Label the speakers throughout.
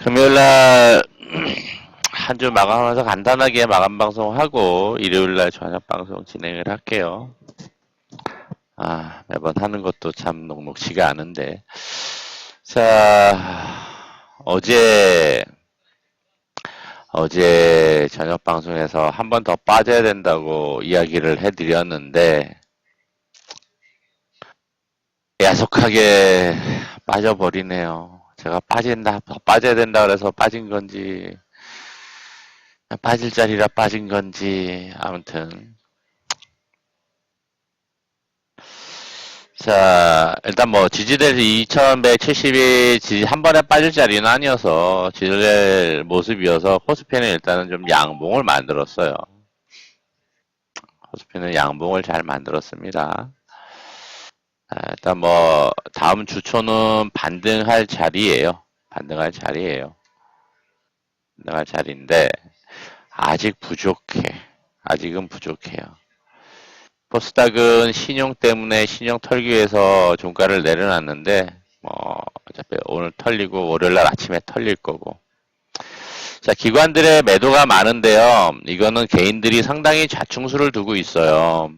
Speaker 1: 금요일날 한 주 마감하면서 간단하게 마감 방송하고 일요일날 저녁 방송 진행을 할게요. 매번 하는 것도 참 녹록지가 않은데. 자, 어제, 어제 저녁 방송에서 한 번 더 빠져야 된다고 이야기를 해드렸는데, 야속하게 빠져버리네요. 제가 더 빠져야 된다 그래서 빠진 건지, 빠질 자리라 빠진 건지, 아무튼. 자, 일단 뭐, 지지될 2170이 한 번에 빠질 자리는 아니어서, 지지될 모습이어서, 코스피는 일단은 좀 양봉을 만들었어요. 코스피는 양봉을 잘 만들었습니다. 일단 뭐, 다음 주초는 반등할 자리예요. 반등할 자리예요. 반등할 자리인데, 아직 부족해. 아직은 부족해요. 코스닥은 신용 때문에 신용 털기 위해서 종가를 내려놨는데 어차피 오늘 털리고 월요일날 아침에 털릴 거고. 자, 기관들의 매도가 많은데요. 이거는 개인들이 상당히 자충수를 두고 있어요.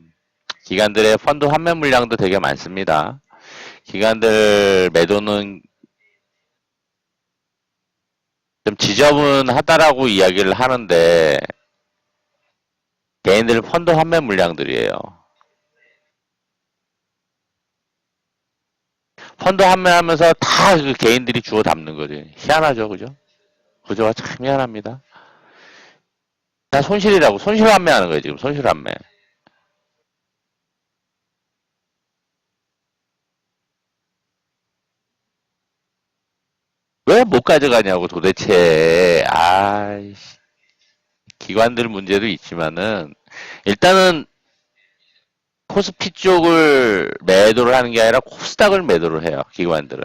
Speaker 1: 기관들의 펀드 환매 물량도 되게 많습니다. 기관들 매도는 좀 지저분하다라고 이야기를 하는데 개인들 펀드 환매 물량들이에요. 펀드 환매하면서 다 그 개인들이 주워 담는 거지. 희한하죠, 그죠? 구조가 참 희한합니다. 다 손실이라고, 손실 환매하는 거예요, 지금. 손실 환매. 왜 못 가져가냐고, 도대체. 기관들 문제도 있지만은, 일단은, 코스피 쪽을 매도를 하는 게 아니라 코스닥을 매도를 해요, 기관들은.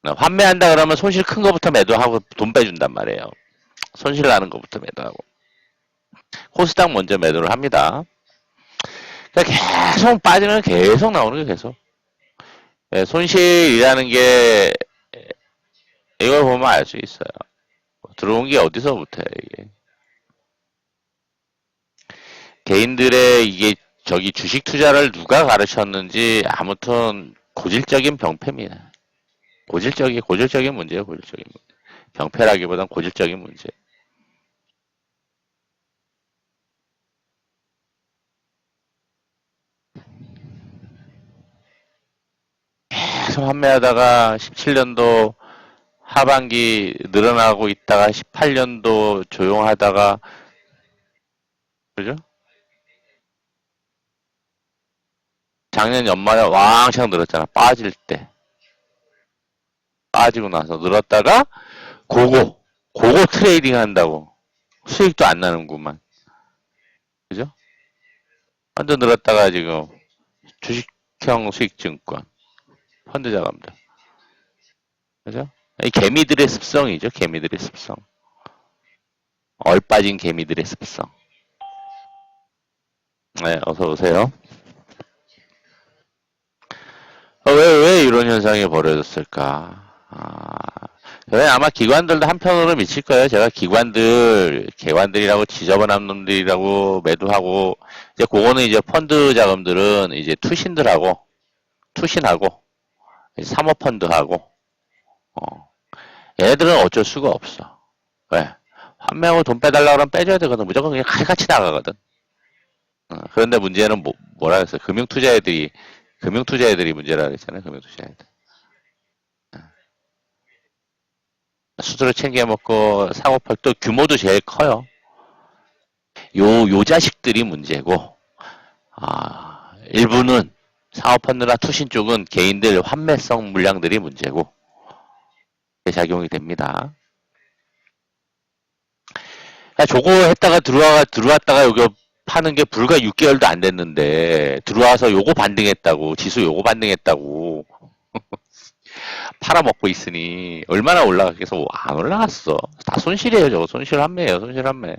Speaker 1: 환매한다 그러면 손실 큰 거부터 매도하고 돈 빼준단 말이에요. 손실 나는 거부터 매도하고. 코스닥 먼저 매도를 합니다. 그러니까 계속 빠지면 계속 나오는 게 계속. 손실이라는 게 이걸 보면 알 수 있어요. 들어온 게 어디서부터야 이게. 개인들의 이게 저기 주식 투자를 누가 가르쳤는지 아무튼 고질적인 병폐입니다. 고질적인 문제예요. 고질적인 문제. 병폐라기보단 고질적인 문제. 계속 판매하다가 17년도 하반기 늘어나고 있다가 18년도 조용하다가 그죠? 작년 연말에 왕창 늘었잖아. 빠질 때. 빠지고 나서 늘었다가 고거 트레이딩 한다고 수익도 안 나는구만. 그죠? 완전 늘었다가 지금 주식형 수익증권 펀드 자금들. 그죠? 이 개미들의 습성이죠. 개미들의 습성. 얼빠진 개미들의 습성. 네, 어서 오세요. 왜 이런 현상이 벌어졌을까? 아마 기관들도 한편으로 미칠 거예요. 제가 개관들이라고 지저분한 놈들이라고 매도하고, 이제 그거는 이제 펀드 자금들은 이제 투신하고, 사모펀드하고, 얘네들은 어쩔 수가 없어. 왜? 환매하고 돈 빼달라 그러면 빼줘야 되거든. 무조건 그냥 칼같이 나가거든. 그런데 문제는 뭐라 그랬어요? 금융투자애들이 문제라 그랬잖아요. 금융투자애들. 수수료 챙겨 먹고 사고 팔 또 규모도 제일 커요. 요 자식들이 문제고, 일부는 사업펀드나 투신 쪽은 개인들 환매성 물량들이 문제고, 작용이 됩니다. 저거 했다가 들어왔다가 여기 파는 게 불과 6개월도 안 됐는데, 들어와서 요거 반등했다고, 지수 요거 반등했다고, 팔아먹고 있으니, 얼마나 올라갔겠어? 안 올라갔어. 다 손실이에요, 저거. 손실 환매예요, 손실 환매.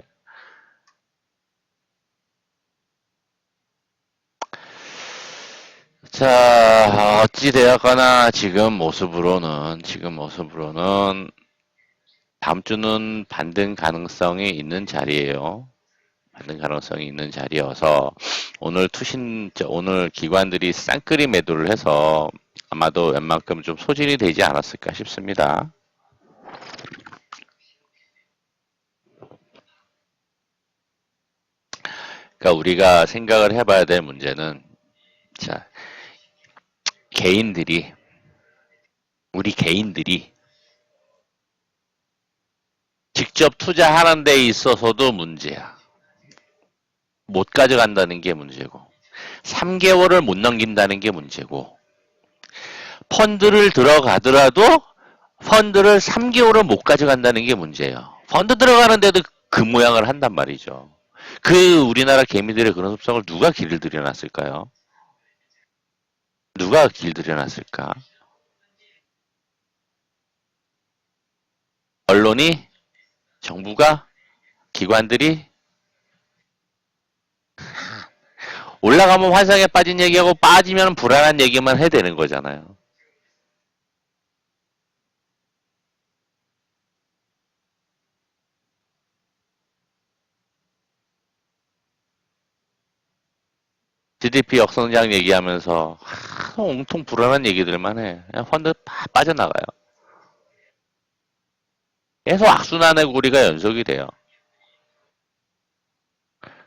Speaker 1: 자, 어찌 되었거나 지금 모습으로는 다음 주는 반등 가능성이 있는 자리예요. 반등 가능성이 있는 자리여서 오늘 기관들이 쌍끌이 매도를 해서 아마도 웬만큼 좀 소진이 되지 않았을까 싶습니다. 그러니까 우리가 생각을 해봐야 될 문제는 자 개인들이 우리 개인들이 직접 투자하는 데 있어서도 문제야. 못 가져간다는 게 문제고 3개월을 못 넘긴다는 게 문제고 펀드를 들어가더라도 펀드를 3개월을 못 가져간다는 게 문제예요. 펀드 들어가는데도 그 모양을 한단 말이죠. 그 우리나라 개미들의 그런 습성을 누가 길을 들여놨을까요? 누가 길 들여놨을까? 언론이? 정부가? 기관들이? 올라가면 환상에 빠진 얘기하고 빠지면 불안한 얘기만 해야 되는 거잖아요. GDP 역성장 얘기하면서 온통 불안한 얘기들만 해. 그냥 펀드 빠져나가요. 계속 악순환의 고리가 연속이 돼요.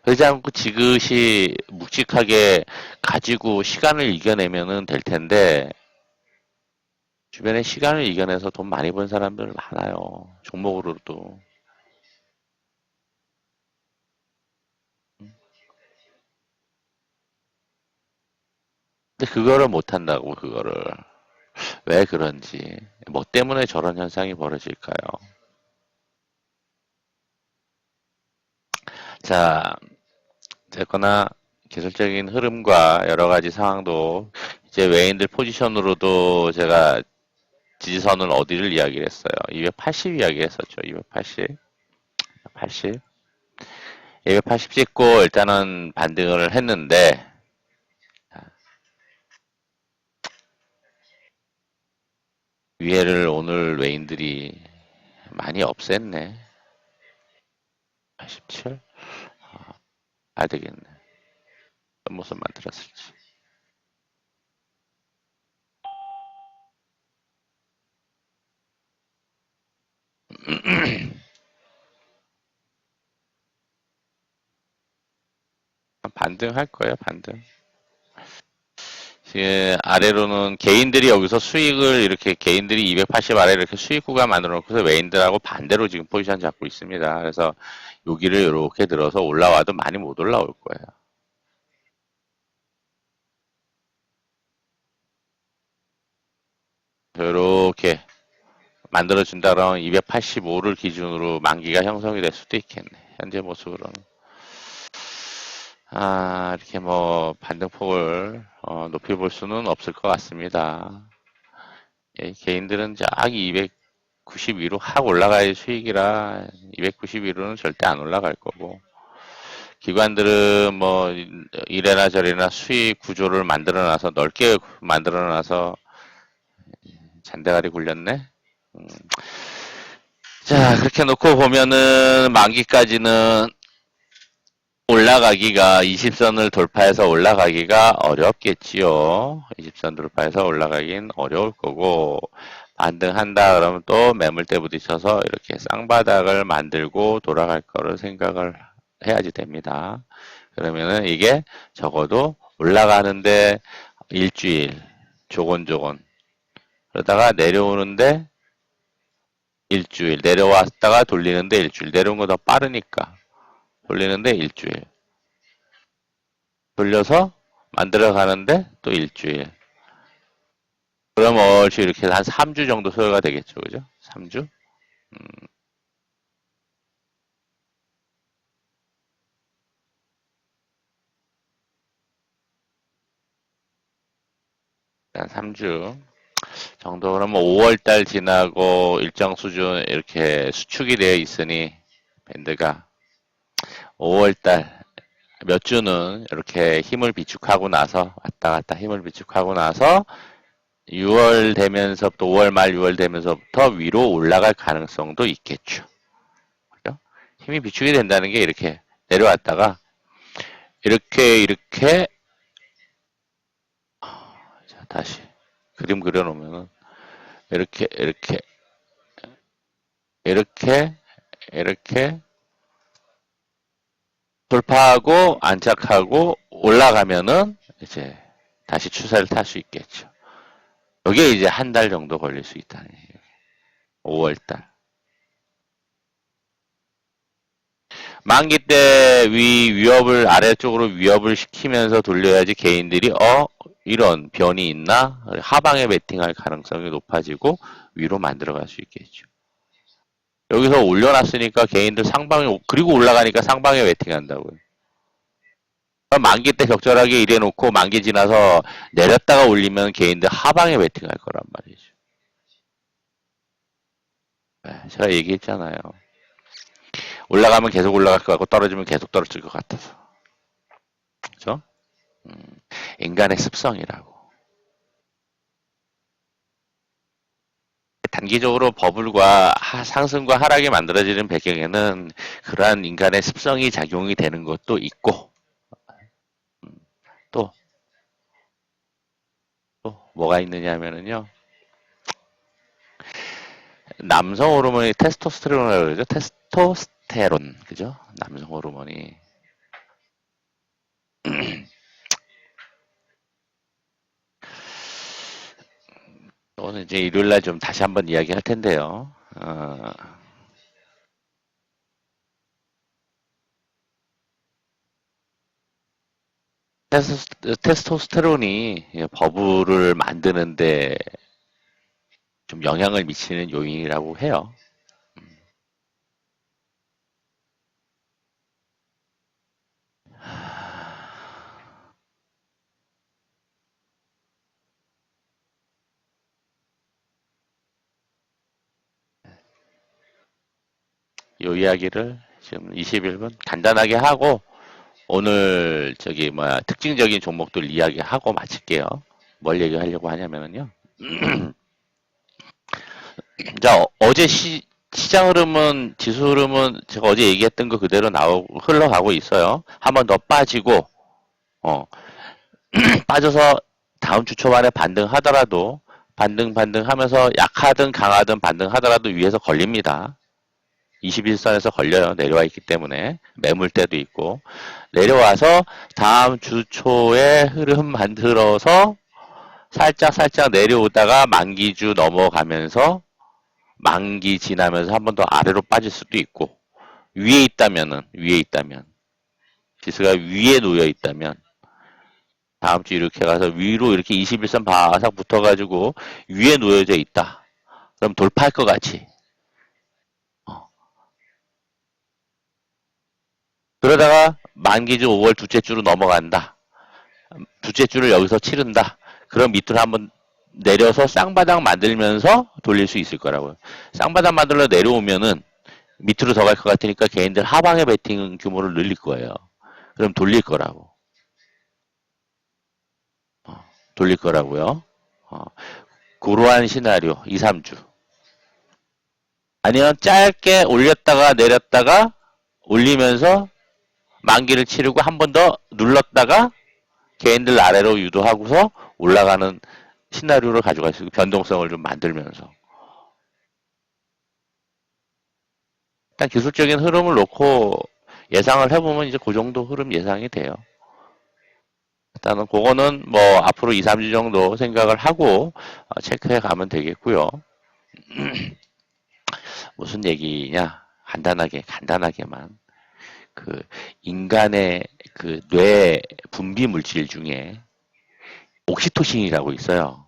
Speaker 1: 그러지 않고 지그시 묵직하게 가지고 시간을 이겨내면은 될 텐데 주변에 시간을 이겨내서 돈 많이 번 사람들 많아요. 종목으로도. 근데 그거를 못 한다고 그거를. 왜 그런지. 뭐 때문에 저런 현상이 벌어질까요? 자, 어쨌거나 기술적인 흐름과 여러 가지 상황도 이제 외인들 포지션으로도 제가 지지선을 어디를 이야기를 했어요. 280 이야기 했었죠. 280. 80. 280 찍고 일단은 반등을 했는데 위에를 오늘 외인들이 많이 없앴네. 87? 아 되겠네. 어떤 모습 만들었을지. 반등할 거예요, 반등. 지금 아래로는 개인들이 여기서 수익을 이렇게 개인들이 280 아래 이렇게 수익 구간 만들어 놓고서 외인들하고 반대로 지금 포지션 잡고 있습니다. 그래서 여기를 이렇게 들어서 올라와도 많이 못 올라올 거예요. 이렇게 만들어준다 그러면 285를 기준으로 만기가 형성이 될 수도 있겠네. 현재 모습으로는. 이렇게 뭐 반등폭을 높이 볼 수는 없을 것 같습니다. 예, 개인들은 쫙 292로 확 올라갈 수익이라 292로는 절대 안 올라갈 거고 기관들은 뭐 이래나 저래나 수익 구조를 만들어놔서 넓게 만들어놔서 잔대가리 굴렸네. 음. 자 그렇게 놓고 보면은 만기까지는 올라가기가 20선을 돌파해서 올라가기가 어렵겠지요. 20선 돌파해서 올라가긴 어려울 거고 반등한다 그러면 또 매물대 부딪혀서 이렇게 쌍바닥을 만들고 돌아갈 거를 생각을 해야지 됩니다. 그러면은 이게 적어도 올라가는데 일주일 조곤조곤 그러다가 내려오는데 일주일 내려왔다가 돌리는데 일주일 내려온 거 더 빠르니까 돌리는데 일주일 돌려서 만들어 가는데 또 일주일. 그럼 얼추 이렇게 한 3주 정도 소요가 되겠죠. 그죠? 3주? 한 3주 정도 그러면 5월달 지나고 일정 수준 이렇게 수축이 되어 있으니 밴드가 5월달 몇 주는 이렇게 힘을 비축하고 나서 왔다 갔다 힘을 비축하고 나서 6월 되면서부터 5월 말 6월 되면서부터 위로 올라갈 가능성도 있겠죠. 그죠? 힘이 비축이 된다는 게 이렇게 내려왔다가 이렇게 자, 다시 그림 그려놓으면은 이렇게 이렇게 돌파하고 안착하고 올라가면은 이제 다시 추세를 탈 수 있겠죠. 여기에 이제 한 달 정도 걸릴 수 있다는 얘기예요. 5월 달. 만기 때 위협을 아래쪽으로 위협을 시키면서 돌려야지 개인들이 이런 변이 있나 하방에 베팅할 가능성이 높아지고 위로 만들어갈 수 있겠죠. 여기서 올려놨으니까 개인들 상방에 그리고 올라가니까 상방에 베팅한다고요. 만기 때 적절하게 일해놓고 만기 지나서 내렸다가 올리면 개인들 하방에 베팅할 거란 말이죠. 제가 얘기했잖아요. 올라가면 계속 올라갈 것 같고 떨어지면 계속 떨어질 것 같아서. 그죠? 인간의 습성이라고. 단기적으로 버블과 상승과 하락이 만들어지는 배경에는 그러한 인간의 습성이 작용이 되는 것도 있고 또, 또 뭐가 있느냐 하면은요. 남성 호르몬이 테스토스테론이라고 그러죠. 테스토스테론. 그죠? 남성 호르몬이. 오늘 이제 일요일날 좀 다시 한번 이야기할 텐데요. 테스토스테론이 버블을 만드는데 좀 영향을 미치는 요인이라고 해요. 요 이야기를 지금 21분 간단하게 하고 오늘 저기 뭐야 특징적인 종목들 이야기하고 마칠게요. 뭘 얘기하려고 하냐면요. 자 어제 시장 흐름은 지수 흐름은 제가 어제 얘기했던 거 그대로 흘러가고 있어요. 한 번 더 빠지고 어 빠져서 다음 주 초반에 반등하더라도 반등하면서 약하든 강하든 반등하더라도 위에서 걸립니다. 21선에서 걸려요. 내려와 있기 때문에 매물대도 있고 내려와서 다음 주 초에 흐름 만들어서 살짝 내려오다가 만기주 넘어가면서 만기 지나면서 한 번 더 아래로 빠질 수도 있고 위에 있다면 지수가 위에 놓여 있다면 다음 주 이렇게 가서 위로 이렇게 21선 바삭 붙어가지고 위에 놓여져 있다. 그럼 돌파할 것 같이. 그러다가 만기주 5월 둘째 주로 넘어간다. 둘째 주를 여기서 치른다. 그럼 밑으로 한번 내려서 쌍바닥 만들면서 돌릴 수 있을 거라고요. 쌍바닥 만들러 내려오면은 밑으로 더 갈 것 같으니까 개인들 하방의 베팅 규모를 늘릴 거예요. 그럼 돌릴 거라고. 돌릴 거라고요. 그러한 시나리오 2, 3주. 아니면 짧게 올렸다가 내렸다가 올리면서 만기를 치르고 한 번 더 눌렀다가 개인들 아래로 유도하고서 올라가는 시나리오를 가져갈 수 있고 변동성을 좀 만들면서 일단 기술적인 흐름을 놓고 예상을 해보면 이제 그 정도 흐름 예상이 돼요. 일단은 그거는 뭐 앞으로 2, 3주 정도 생각을 하고 체크해 가면 되겠고요. 무슨 얘기냐? 간단하게만 그 인간의 그 뇌 분비 물질 중에 옥시토신이라고 있어요.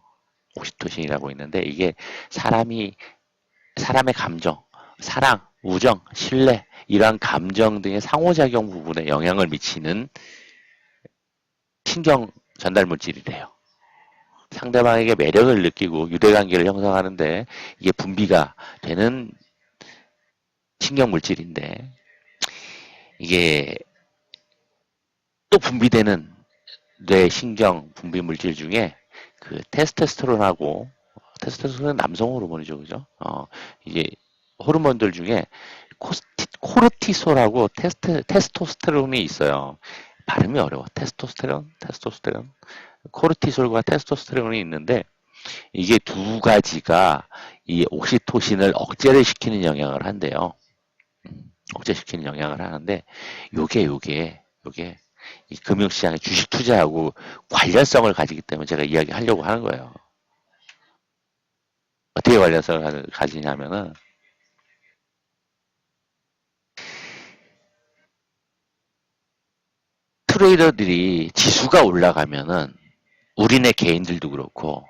Speaker 1: 옥시토신이라고 있는데 이게 사람의 감정, 사랑, 우정, 신뢰 이러한 감정 등의 상호작용 부분에 영향을 미치는 신경 전달 물질이래요. 상대방에게 매력을 느끼고 유대관계를 형성하는데 이게 분비가 되는 신경 물질인데 이게 또 분비되는 뇌 신경 분비 물질 중에 그 테스토스테론하고 테스토스테론은 남성 호르몬이죠, 그죠? 이게 호르몬들 중에 코르티솔하고 테스토스테론이 있어요. 발음이 어려워. 테스토스테론. 코르티솔과 테스토스테론이 있는데 이게 두 가지가 이 옥시토신을 억제를 시키는 영향을 한대요. 억제시키는 영향을 하는데 요게 이 금융시장에 주식 투자하고 관련성을 가지기 때문에 제가 이야기하려고 하는 거예요. 어떻게 관련성을 가지냐면은 트레이더들이 지수가 올라가면은 우리네 개인들도 그렇고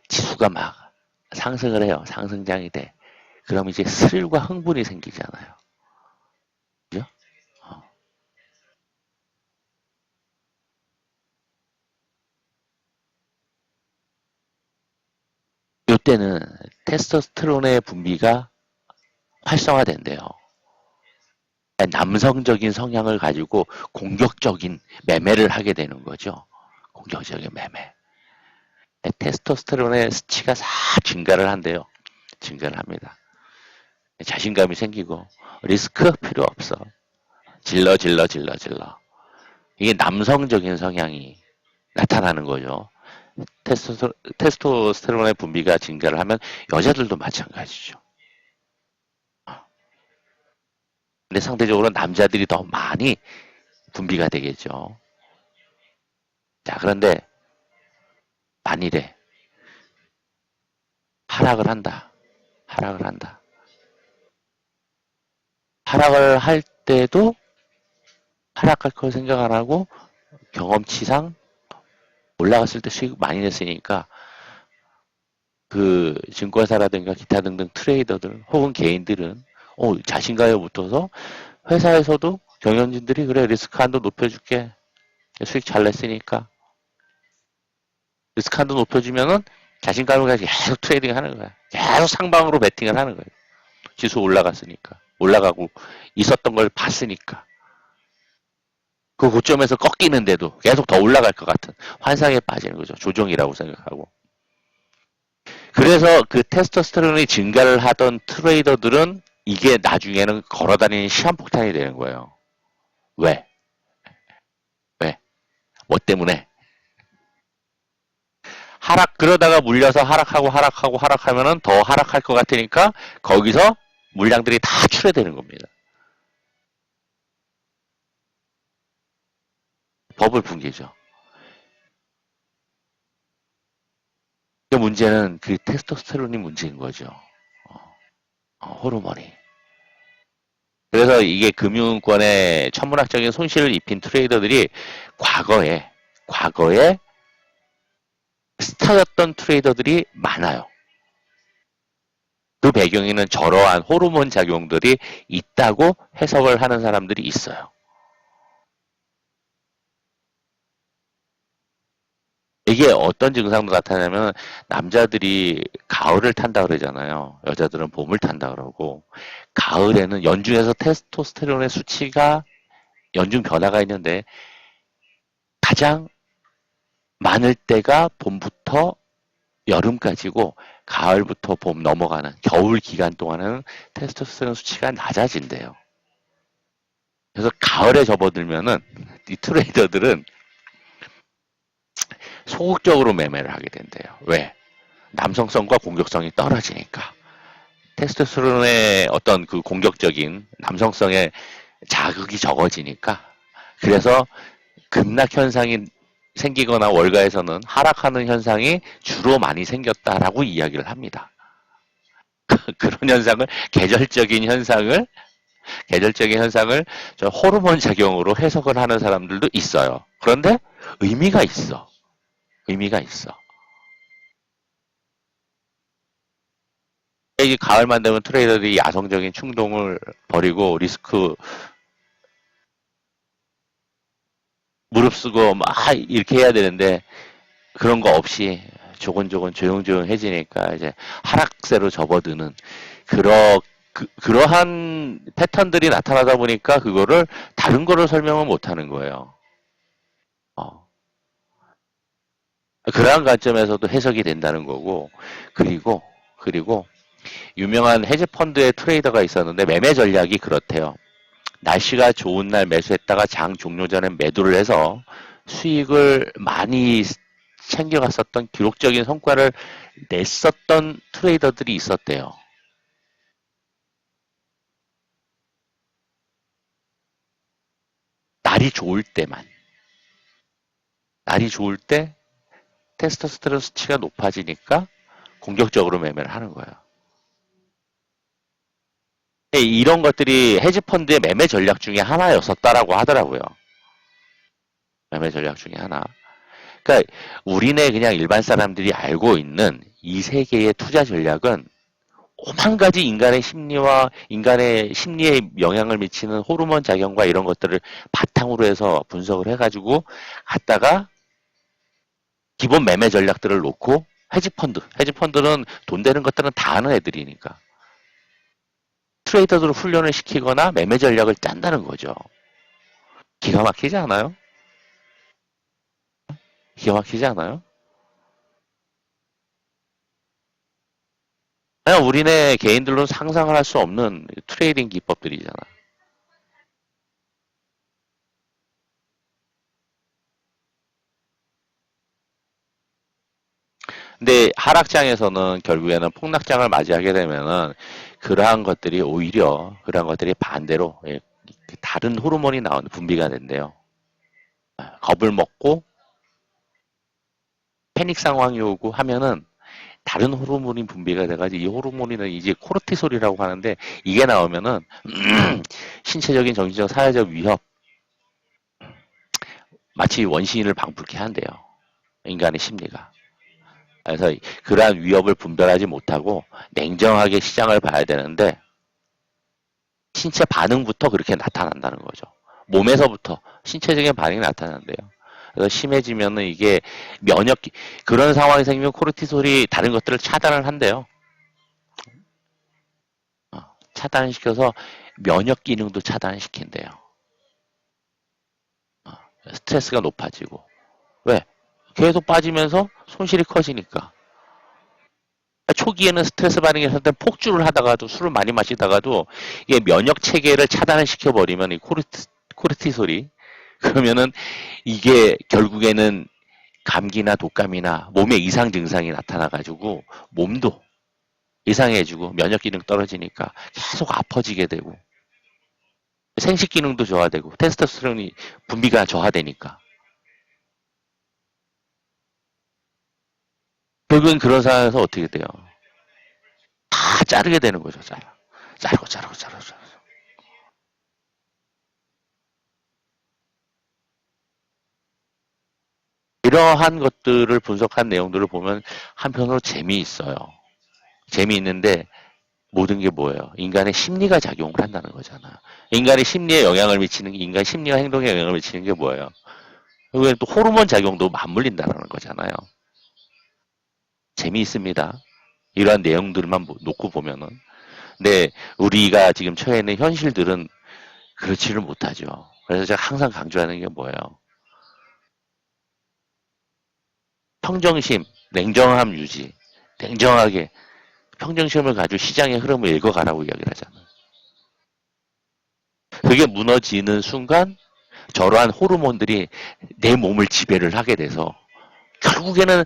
Speaker 1: 지수가 막 상승을 해요. 상승장이 돼. 그럼 이제 스릴과 흥분이 생기잖아요. 그죠? 어. 요때는 테스토스테론의 분비가 활성화된대요. 남성적인 성향을 가지고 공격적인 매매를 하게 되는 거죠. 공격적인 매매. 테스토스테론의 수치가 싹 증가를 한대요. 증가를 합니다. 자신감이 생기고 리스크 필요 없어. 질러. 이게 남성적인 성향이 나타나는 거죠. 테스토스테론의 분비가 증가를 하면 여자들도 마찬가지죠. 근데 상대적으로 남자들이 더 많이 분비가 되겠죠. 자, 그런데 만일에 하락을 한다. 하락을 한다. 하락을 할 때도 하락할 걸 생각 안 하고 경험치상 올라갔을 때 수익 많이 냈으니까 그 증권사라든가 기타 등등 트레이더들 혹은 개인들은 자신감에 붙어서 회사에서도 경영진들이 그래 리스크 한도 높여줄게 수익 잘 냈으니까 리스크 한도 높여주면은 자신감을 가지고 계속 트레이딩 하는 거야. 계속 상방으로 베팅을 하는 거예요. 지수 올라갔으니까 올라가고 있었던 걸 봤으니까 그 고점에서 꺾이는데도 계속 더 올라갈 것 같은 환상에 빠지는 거죠. 조정이라고 생각하고. 그래서 그 테스토스테론이 증가를 하던 트레이더들은 이게 나중에는 걸어다니는 시한폭탄이 되는 거예요. 왜? 왜? 뭐 때문에? 그러다가 물려서 하락하면은 더 하락할 것 같으니까 거기서 물량들이 다 출회되는 겁니다. 버블 붕괴죠. 그 문제는 그 테스토스테론이 문제인 거죠. 호르몬이. 그래서 이게 금융권에 천문학적인 손실을 입힌 트레이더들이 과거에 스타였던 트레이더들이 많아요. 그 배경에는 저러한 호르몬 작용들이 있다고 해석을 하는 사람들이 있어요. 이게 어떤 증상도 나타나면 남자들이 가을을 탄다 그러잖아요. 여자들은 봄을 탄다 그러고 가을에는 연중에서 테스토스테론의 수치가 연중 변화가 있는데 가장 많을 때가 봄부터 여름까지고 가을부터 봄 넘어가는 겨울 기간 동안은 테스토스테론 수치가 낮아진대요. 그래서 가을에 접어들면은 이 트레이더들은 소극적으로 매매를 하게 된대요. 왜? 남성성과 공격성이 떨어지니까. 테스토스테론의 어떤 그 공격적인 남성성의 자극이 적어지니까. 그래서 급락 현상이 생기거나 월가에서는 하락하는 현상이 주로 많이 생겼다라고 이야기를 합니다. 그런 현상을 계절적인 현상을 저 호르몬 작용으로 해석을 하는 사람들도 있어요. 그런데 의미가 있어. 의미가 있어. 이 가을만 되면 트레이더들이 야성적인 충동을 버리고 리스크 무릅쓰고 막 이렇게 해야 되는데 그런 거 없이 조곤조곤 조용조용해지니까 이제 하락세로 접어드는 그러한 패턴들이 나타나다 보니까 그거를 다른 거로 설명을 못 하는 거예요. 어. 그러한 관점에서도 해석이 된다는 거고, 그리고, 그리고, 유명한 헤지펀드의 트레이더가 있었는데, 매매 전략이 그렇대요. 날씨가 좋은 날 매수했다가 장 종료 전에 매도를 해서 수익을 많이 챙겨갔었던 기록적인 성과를 냈었던 트레이더들이 있었대요. 날이 좋을 때만. 날이 좋을 때 테스토스테론 수치가 높아지니까 공격적으로 매매를 하는 거예요. 이런 것들이 헤지펀드의 매매 전략 중에 하나였었다라고 하더라고요. 매매 전략 중에 하나. 그러니까 우리네 그냥 일반 사람들이 알고 있는 이 세계의 투자 전략은 오만 가지 인간의 심리와 인간의 심리에 영향을 미치는 호르몬 작용과 이런 것들을 바탕으로 해서 분석을 해가지고 갖다가 기본 매매 전략들을 놓고 헤지펀드는 돈 되는 것들은 다 아는 애들이니까 트레이더들을 훈련을 시키거나 매매 전략을 짠다는 거죠. 기가 막히지 않아요? 기가 막히지 않아요? 그냥 우리네 개인들로는 상상을 할 수 없는 트레이딩 기법들이잖아. 근데 하락장에서는 결국에는 폭락장을 맞이하게 되면은 그러한 것들이 반대로 예, 다른 호르몬이 나오는 분비가 된대요. 겁을 먹고 패닉 상황이 오고 하면은 다른 호르몬이 분비가 돼가지고 이 호르몬이는 이제 코르티솔이라고 하는데 이게 나오면은 신체적인 정신적 사회적 위협 마치 원시인을 방불케 한대요. 인간의 심리가. 그래서 그러한 위협을 분별하지 못하고 냉정하게 시장을 봐야 되는데 신체 반응부터 그렇게 나타난다는 거죠. 몸에서부터 신체적인 반응이 나타난대요. 그래서 심해지면은 이게 면역 그런 상황이 생기면 코르티솔이 다른 것들을 차단을 한대요. 차단시켜서 면역 기능도 차단시킨대요. 스트레스가 높아지고 왜? 계속 빠지면서 손실이 커지니까. 초기에는 스트레스 반응이 있을 때 폭주를 하다가도 술을 많이 마시다가도 이게 면역 체계를 차단을 시켜버리면 이 코르티솔이 그러면은 이게 결국에는 감기나 독감이나 몸에 이상 증상이 나타나가지고 몸도 이상해지고 면역 기능 떨어지니까 계속 아파지게 되고 생식 기능도 저하되고 테스토스테론이 분비가 저하되니까 결국엔 그런 상황에서 어떻게 돼요? 다 자르게 되는 거죠. 자르고. 이러한 것들을 분석한 내용들을 보면 한편으로 재미있어요. 재미있는데 모든 게 뭐예요? 인간의 심리가 작용을 한다는 거잖아. 인간의 심리에 영향을 미치는 게 인간 심리와 행동에 영향을 미치는 게 뭐예요? 결국엔 또 호르몬 작용도 맞물린다는 거잖아요. 재미있습니다. 이러한 내용들만 놓고 보면은. 근데 우리가 지금 처해 있는 현실들은 그렇지를 못하죠. 그래서 제가 항상 강조하는 게 뭐예요? 평정심, 냉정함 유지. 냉정하게 평정심을 가지고 시장의 흐름을 읽어가라고 이야기를 하잖아요. 그게 무너지는 순간 저러한 호르몬들이 내 몸을 지배를 하게 돼서 결국에는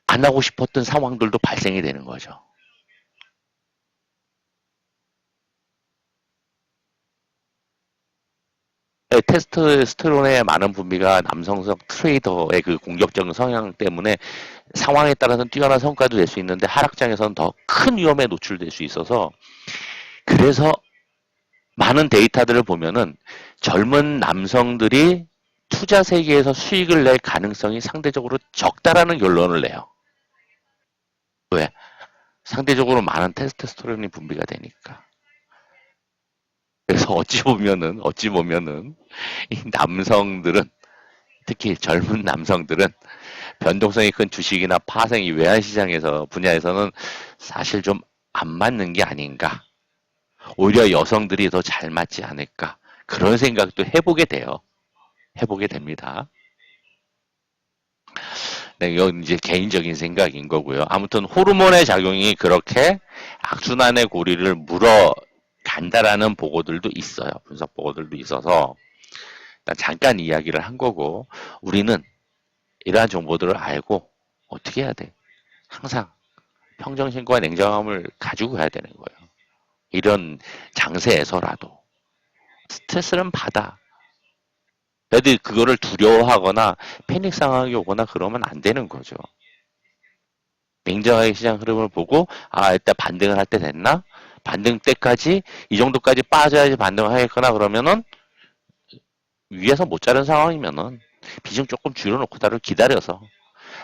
Speaker 1: 안 하고 싶었던 상황들도 발생이 되는 거죠. 테스토스테론의 많은 분비가 남성성 트레이더의 그 공격적인 성향 때문에 상황에 따라서는 뛰어난 성과도 낼 수 있는데 하락장에서는 더 큰 위험에 노출될 수 있어서 그래서 많은 데이터들을 보면은 젊은 남성들이 투자 세계에서 수익을 낼 가능성이 상대적으로 적다라는 결론을 내요. 왜? 상대적으로 많은 테스토스테론이 분비가 되니까. 그래서 어찌 보면은 이 남성들은 특히 젊은 남성들은 변동성이 큰 주식이나 파생 이 외환시장에서 분야에서는 사실 좀 안 맞는 게 아닌가. 오히려 여성들이 더 잘 맞지 않을까. 그런 생각도 해보게 돼요. 해보게 됩니다. 네, 이건 이제 개인적인 생각인 거고요. 아무튼 호르몬의 작용이 그렇게 악순환의 고리를 물어 간다라는 보고들도 있어요. 분석 보고들도 있어서 일단 잠깐 이야기를 한 거고 우리는 이러한 정보들을 알고 어떻게 해야 돼? 항상 평정심과 냉정함을 가지고 가야 되는 거예요. 이런 장세에서라도 스트레스는 받아. 그래도 그거를 두려워하거나 패닉 상황이 오거나 그러면 안 되는 거죠. 냉정하게 시장 흐름을 보고 일단 반등을 할 때 됐나? 반등 때까지 이 정도까지 빠져야지 반등을 하겠거나 그러면은 위에서 못 자른 상황이면은 비중 조금 줄여놓고 다를 기다려서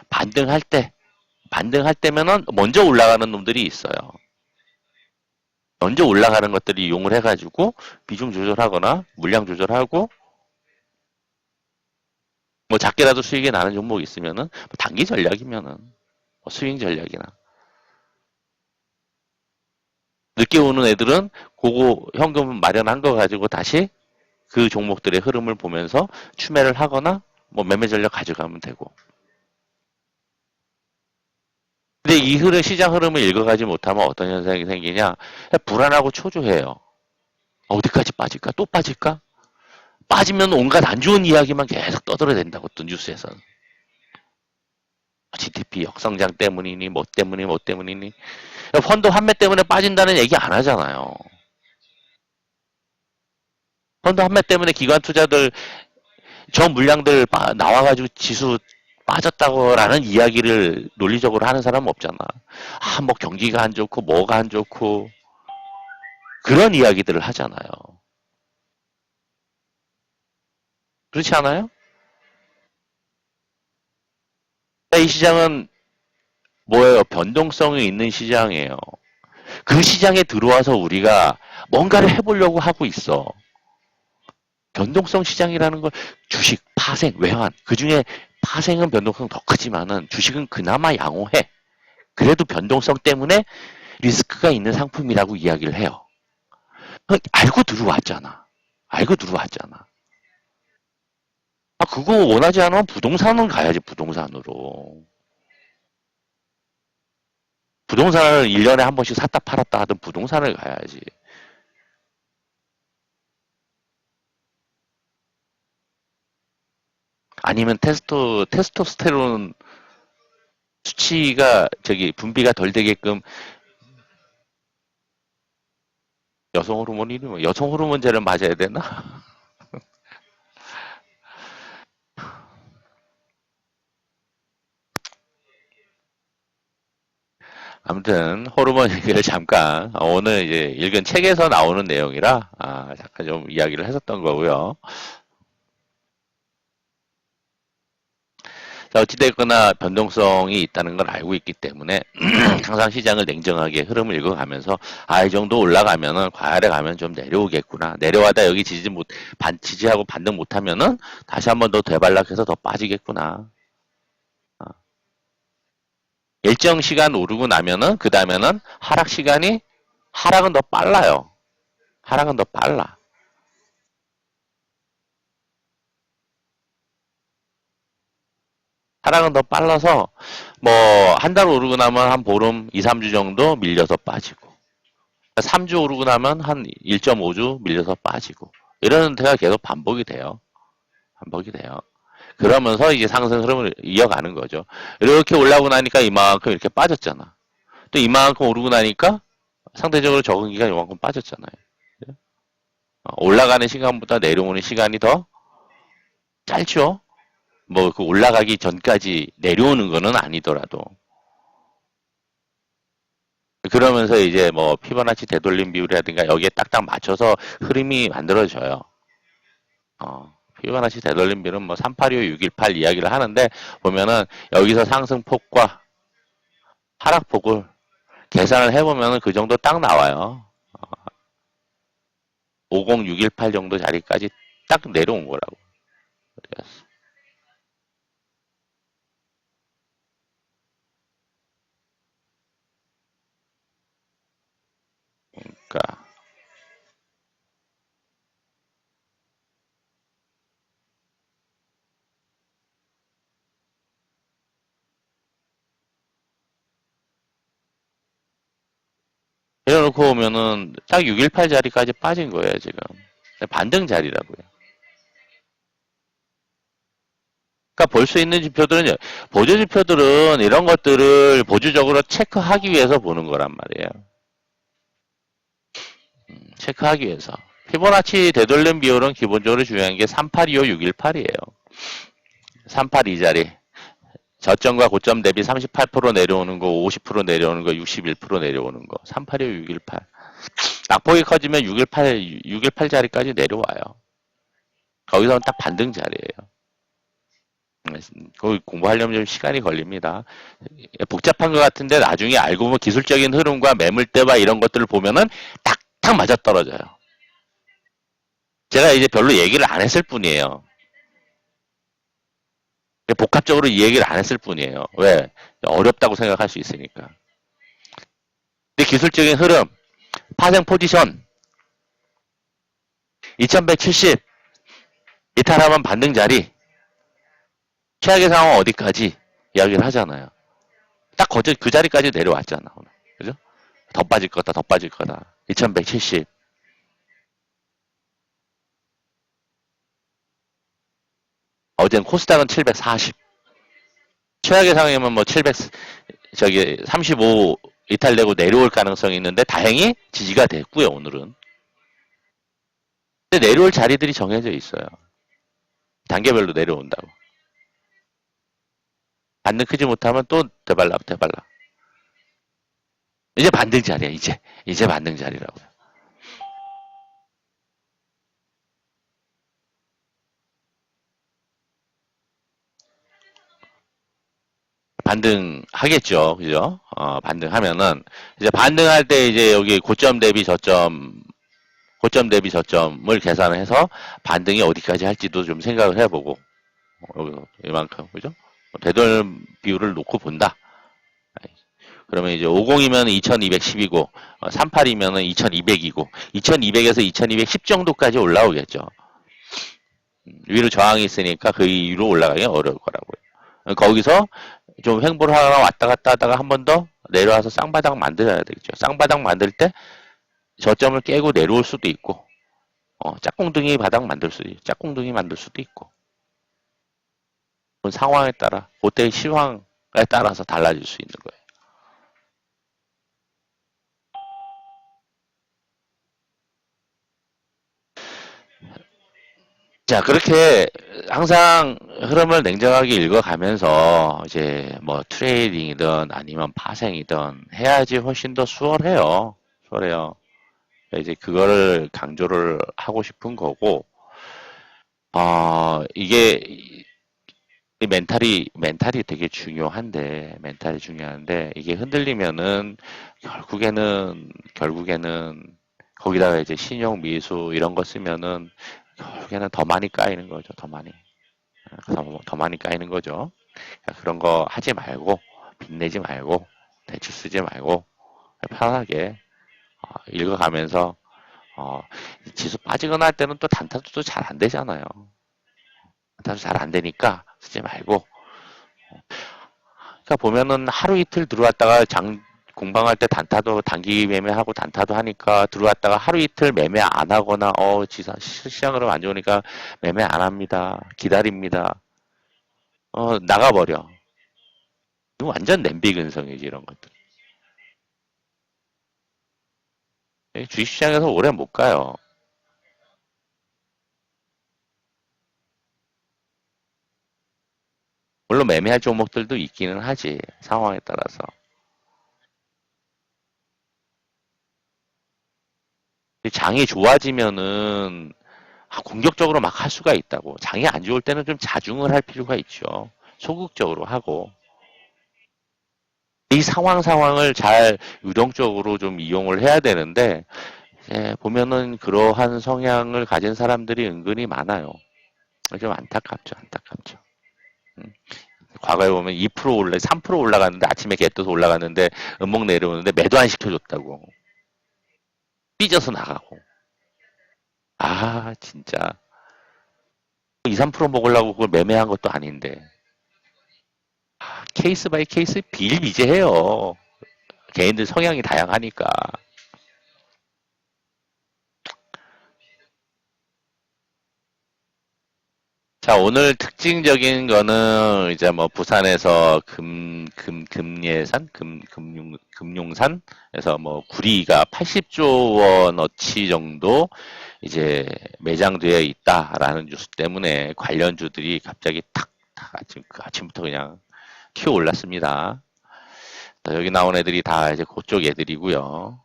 Speaker 1: 반등할 때 반등할 때면은 먼저 올라가는 놈들이 있어요. 먼저 올라가는 것들이 이용을 해가지고 비중 조절하거나 물량 조절하고 뭐 작게라도 수익이 나는 종목이 있으면은 뭐 단기 전략이면은 뭐 스윙 전략이나 늦게 오는 애들은 그거 현금 마련한 거 가지고 다시 그 종목들의 흐름을 보면서 추매를 하거나 뭐 매매 전략 가져가면 되고. 근데 이 흐름 시장 흐름을 읽어가지 못하면 어떤 현상이 생기냐? 불안하고 초조해요. 어디까지 빠질까? 또 빠질까? 빠지면 온갖 안 좋은 이야기만 계속 떠들어댄다고 또 뉴스에서는. GDP 역성장 때문이니 뭐 때문이니 뭐 때문이니 펀드 환매 때문에 빠진다는 얘기 안 하잖아요. 펀드 환매 때문에 기관 투자들 저 물량들 나와가지고 지수 빠졌다고라는 이야기를 논리적으로 하는 사람은 없잖아. 뭐 경기가 안 좋고 뭐가 안 좋고 그런 이야기들을 하잖아요. 그렇지 않아요? 이 시장은 뭐예요? 변동성이 있는 시장이에요. 그 시장에 들어와서 우리가 뭔가를 해보려고 하고 있어. 변동성 시장이라는 걸 주식, 파생, 외환 그 중에 파생은 변동성 더 크지만은 주식은 그나마 양호해. 그래도 변동성 때문에 리스크가 있는 상품이라고 이야기를 해요. 알고 들어왔잖아. 알고 들어왔잖아. 그거 원하지 않으면 부동산은 가야지, 부동산으로. 부동산을 1년에 한 번씩 샀다 팔았다 하던 부동산을 가야지. 아니면 테스토스테론 수치가, 분비가 덜 되게끔 여성 호르몬이, 여성 호르몬제를 맞아야 되나? 아무튼, 호르몬 얘기를 잠깐, 오늘 이제 읽은 책에서 나오는 내용이라, 잠깐 좀 이야기를 했었던 거고요. 자, 어찌됐거나 변동성이 있다는 걸 알고 있기 때문에 항상 시장을 냉정하게 흐름을 읽어가면서 이 정도 올라가면은 과열에 가면 좀 내려오겠구나. 내려와다 여기 지지하고 반등 못하면은 다시 한번 더 되발락해서 더 빠지겠구나. 어. 일정 시간 오르고 나면은 그 다음에는 하락은 더 빨라요. 하락은 더 빨라. 하락은 더 빨라서 뭐 한 달 오르고 나면 한 보름 2, 3주 정도 밀려서 빠지고 3주 오르고 나면 한 1.5주 밀려서 빠지고 이러는 데가 계속 반복이 돼요. 반복이 돼요. 그러면서 이제 상승 흐름을 이어가는 거죠. 이렇게 올라오고 나니까 이만큼 이렇게 빠졌잖아. 또 이만큼 오르고 나니까 상대적으로 적은 기간 이만큼 빠졌잖아요. 올라가는 시간보다 내려오는 시간이 더 짧죠. 뭐 그 올라가기 전까지 내려오는 거는 아니더라도 그러면서 이제 뭐 피보나치 되돌림 비율이라든가 여기에 딱딱 맞춰서 흐름이 만들어져요. 피보나치 되돌림 비율은 뭐 385, 618 이야기를 하는데 보면은 여기서 상승폭과 하락폭을 계산을 해보면은 그 정도 딱 나와요. 50618 정도 자리까지 딱 내려온 거라고. 그랬어. 그러니까 내려놓고 오면은 딱 618 자리까지 빠진 거예요, 지금. 반등 자리라고요. 그러니까 볼 수 있는 지표들은, 보조 지표들은 이런 것들을 보조적으로 체크하기 위해서 보는 거란 말이에요. 체크하기 위해서. 피보나치 되돌림 비율은 기본적으로 중요한 게 3825, 618이에요. 382 자리. 저점과 고점 대비 38% 내려오는 거, 50% 내려오는 거, 61% 내려오는 거. 385, 618. 낙폭이 커지면 618 자리까지 내려와요. 거기서는 딱 반등 자리예요. 거기 공부하려면 좀 시간이 걸립니다. 복잡한 것 같은데 나중에 알고 보면 기술적인 흐름과 매물대와 이런 것들을 보면은 딱딱 맞아떨어져요. 제가 이제 별로 얘기를 안 했을 뿐이에요. 복합적으로 이 얘기를 안 했을 뿐이에요. 왜? 어렵다고 생각할 수 있으니까. 근데 기술적인 흐름, 파생 포지션, 2170, 이탈하면 반등 자리, 최악의 상황 어디까지 이야기를 하잖아요. 딱 그 자리까지 내려왔잖아. 그죠? 더 빠질 거다, 더 빠질 거다. 2170. 어제는 코스닥은 740. 최악의 상황이면 뭐 700, 35 이탈되고 내려올 가능성이 있는데 다행히 지지가 됐고요, 오늘은. 근데 내려올 자리들이 정해져 있어요. 단계별로 내려온다고. 반등 크지 못하면 또 대발락. 이제 반등 자리야, 이제 반등 자리라고요. 반등하겠죠. 그죠? 반등하면은, 이제 반등할 때 이제 여기 고점 대비 저점을 계산을 해서 반등이 어디까지 할지도 좀 생각을 해보고, 이만큼, 그죠? 되돌 비율을 놓고 본다. 그러면 이제 50이면 2210이고, 38이면 2200이고, 2200에서 2210 정도까지 올라오겠죠. 위로 저항이 있으니까 그 위로 올라가기 어려울 거라고요. 거기서 좀 횡보를 하다가 왔다 갔다 하다가 한 번 더 내려와서 쌍바닥 만들어야 되겠죠. 쌍바닥 만들 때 저점을 깨고 내려올 수도 있고, 짝꿍둥이 바닥 짝꿍둥이 만들 수도 있고, 상황에 따라, 그때의 시황에 따라서 달라질 수 있는 거예요. 자, 그렇게 항상 흐름을 냉정하게 읽어가면서 이제 뭐 트레이딩이든 아니면 파생이든 해야지 훨씬 더 수월해요. 수월해요. 이제 그거를 강조를 하고 싶은 거고, 이게 멘탈이 되게 중요한데, 이게 흔들리면은 결국에는 거기다가 이제 신용 미수 이런 거 쓰면은 결국에는 더 많이 까이는 거죠. 더 많이 까이는 거죠. 그런 거 하지 말고, 빚내지 말고, 대출 쓰지 말고, 편하게 읽어가면서, 지수 빠지거나 할 때는 또 단타도 잘 안 되잖아요. 단타도 잘 안 되니까 쓰지 말고. 그러니까 보면은 하루 이틀 들어왔다가 공방할 때 단타도 단기 매매하고 단타도 하니까 들어왔다가 하루 이틀 매매 안 하거나 시장 흐름 안 좋으니까 매매 안 합니다. 기다립니다. 나가버려. 이거 완전 냄비 근성이지 이런 것들. 주식시장에서 오래 못 가요. 물론 매매할 종목들도 있기는 하지. 상황에 따라서. 장이 좋아지면은 공격적으로 막 할 수가 있다고. 장이 안 좋을 때는 좀 자중을 할 필요가 있죠. 소극적으로 하고. 이 상황을 잘 유동적으로 좀 이용을 해야 되는데, 보면은 그러한 성향을 가진 사람들이 은근히 많아요. 좀 안타깝죠. 과거에 보면 2% 3% 올라갔는데 아침에 개 떠서 올라갔는데 음목 내려오는데 매도 안 시켜줬다고. 삐져서 나가고. 진짜. 2, 3% 먹으려고 그걸 매매한 것도 아닌데. 케이스 바이 케이스 비일비재해요. 개인들 성향이 다양하니까. 자, 오늘 특징적인 거는 이제 뭐 부산에서 금예산, 금융산에서 뭐 구리가 80조 원어치 정도 이제 매장되어 있다라는 뉴스 때문에 관련주들이 갑자기 탁 아침부터 그냥 튀어 올랐습니다. 여기 나온 애들이 다 이제 그쪽 애들이고요.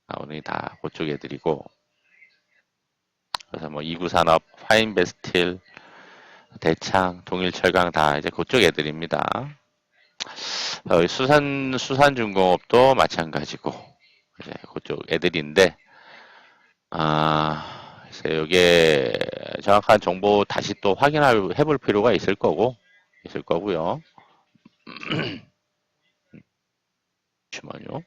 Speaker 1: 나오는 다 그쪽 애들이고. 그래서 뭐 이구산업, 화인베스틸, 대창, 동일철강 다 이제 그쪽 애들입니다. 수산중공업도 마찬가지고 이제 그쪽 애들인데 글쎄 이게 정확한 정보 다시 또 해볼 필요가 있을 거고요. 잠시만요.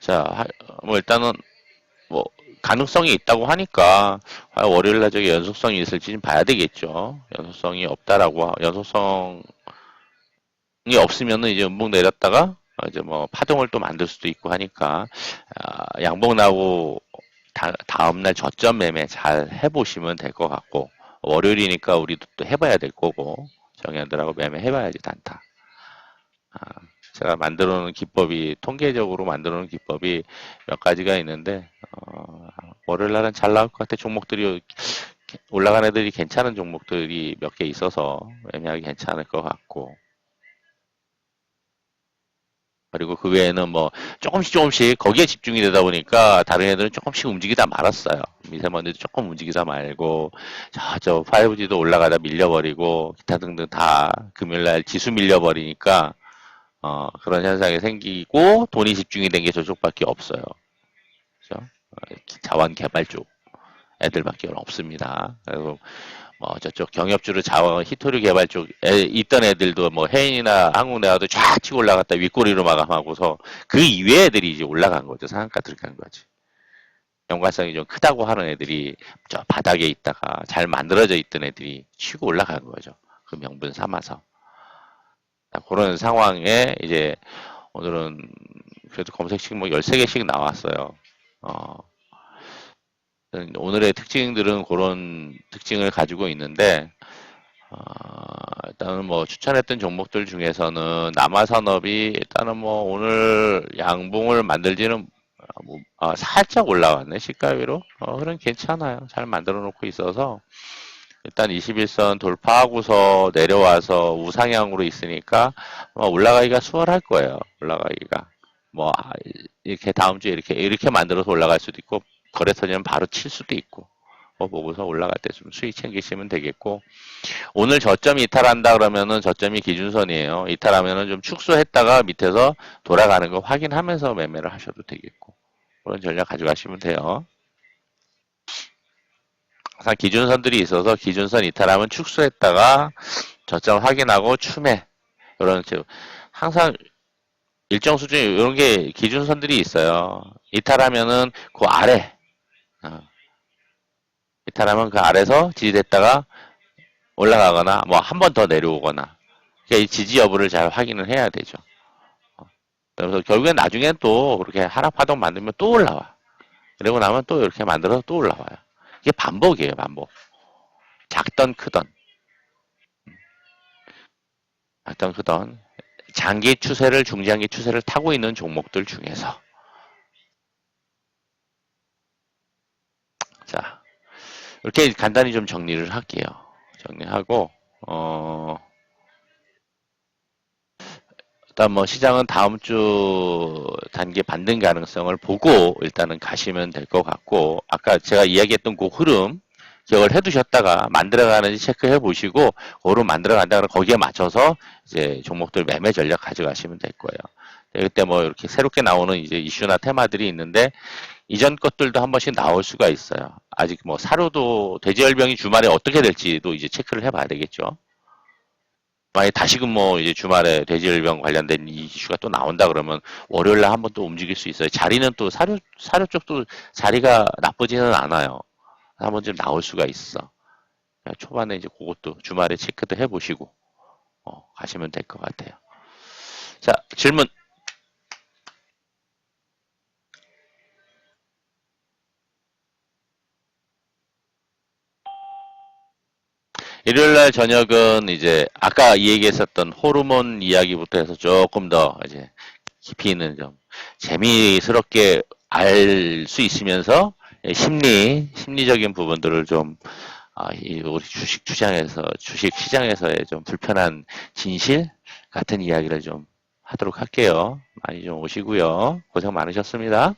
Speaker 1: 자, 뭐 일단은 뭐 가능성이 있다고 하니까 월요일 날 저기 연속성이 있을지 좀 봐야 되겠죠. 연속성이 없으면은 이제 음봉 내렸다가 이제 뭐 파동을 또 만들 수도 있고 하니까 양봉 나고 다음날 저점 매매 잘 해보시면 될 것 같고 월요일이니까 우리도 또 해봐야 될 거고 정현들하고 매매 해봐야지 단타. 제가 만들어 놓은 기법이 통계적으로 만들어 놓은 기법이 몇 가지가 있는데 월요일 날은 잘 나올 것 같아. 종목들이 올라간 애들이 괜찮은 종목들이 몇 개 있어서 매매하기 괜찮을 것 같고 그리고 그 외에는 뭐 조금씩 거기에 집중이 되다 보니까 다른 애들은 조금씩 움직이다 말았어요. 미세먼지도 조금 움직이다 말고 저 5G도 올라가다 밀려버리고 기타 등등 다 금요일날 지수 밀려버리니까 그런 현상이 생기고 돈이 집중이 된 게 저쪽밖에 없어요. 그죠? 자원 개발 쪽 애들밖에 없습니다. 그리고 뭐 저쪽 경협주로 자원 히토류 개발 쪽에 있던 애들도 뭐 해인이나 한국내화도 쫙 치고 올라갔다 윗꼬리로 마감하고서 그 이외 애들이 이제 올라간 거죠. 상한가 들어간 거지. 연관성이 좀 크다고 하는 애들이 저 바닥에 있다가 잘 만들어져 있던 애들이 치고 올라간 거죠. 그 명분 삼아서. 그런 상황에 이제 오늘은 그래도 검색식 뭐 13개씩 나왔어요. 어, 오늘의 특징들은 그런 특징을 가지고 있는데, 일단은 뭐 추천했던 종목들 중에서는 남아산업이 일단은 뭐 오늘 양봉을 만들지는 살짝 올라왔네, 시가 위로. 그럼 괜찮아요. 잘 만들어 놓고 있어서. 일단 21선 돌파하고서 내려와서 우상향으로 있으니까 올라가기가 수월할 거예요. 올라가기가. 뭐 이렇게 다음 주에 이렇게 만들어서 올라갈 수도 있고 거래소냐면 바로 칠 수도 있고 보고서 올라갈 때 좀 수익 챙기시면 되겠고 오늘 저점이 이탈한다 그러면은 저점이 기준선이에요. 이탈하면은 좀 축소했다가 밑에서 돌아가는 거 확인하면서 매매를 하셔도 되겠고 그런 전략 가져가시면 돼요. 항상 기준선들이 있어서 기준선 이탈하면 축소했다가 저점 확인하고 추매 이런 항상 일정 수준 이런 게 기준선들이 있어요. 이탈하면은 그 아래 이탈하면 그 아래서 지지됐다가 올라가거나 뭐 한 번 더 내려오거나 그러니까 이 지지 여부를 잘 확인을 해야 되죠. 그래서 결국엔 나중엔 또 그렇게 하락 파동 만들면 또 올라와. 그리고 나면 또 이렇게 만들어서 또 올라와요. 이게 반복이에요, 반복. 작던 크던. 작던 크던. 장기 추세를 중장기 추세를 타고 있는 종목들 중에서 자 이렇게 간단히 좀 정리를 할게요. 정리하고 일단 뭐 시장은 다음 주 단기 반등 가능성을 보고 일단은 가시면 될 것 같고 아까 제가 이야기했던 그 흐름 기억을 해두셨다가 만들어가는지 체크해 보시고 그걸 만들어간다면 거기에 맞춰서 이제 종목들 매매 전략 가져가시면 될 거예요. 그때 뭐 이렇게 새롭게 나오는 이제 이슈나 테마들이 있는데 이전 것들도 한 번씩 나올 수가 있어요. 아직 뭐 사료도 돼지열병이 주말에 어떻게 될지도 이제 체크를 해봐야 되겠죠. 만약에 다시금 뭐 이제 주말에 돼지열병 관련된 이슈가 또 나온다 그러면 월요일날 한번 또 움직일 수 있어요. 자리는 또 사료 쪽도 자리가 나쁘지는 않아요. 한 번쯤 나올 수가 있어. 초반에 이제 그것도 주말에 체크도 해보시고, 가시면 될 것 같아요. 자, 질문. 일요일날 저녁은 이제 아까 얘기했었던 호르몬 이야기부터 해서 조금 더 이제 깊이 있는 좀 재미스럽게 알 수 있으면서 심리적인 부분들을 좀 우리 주식 시장에서의 좀 불편한 진실 같은 이야기를 좀 하도록 할게요. 많이 좀 오시고요. 고생 많으셨습니다.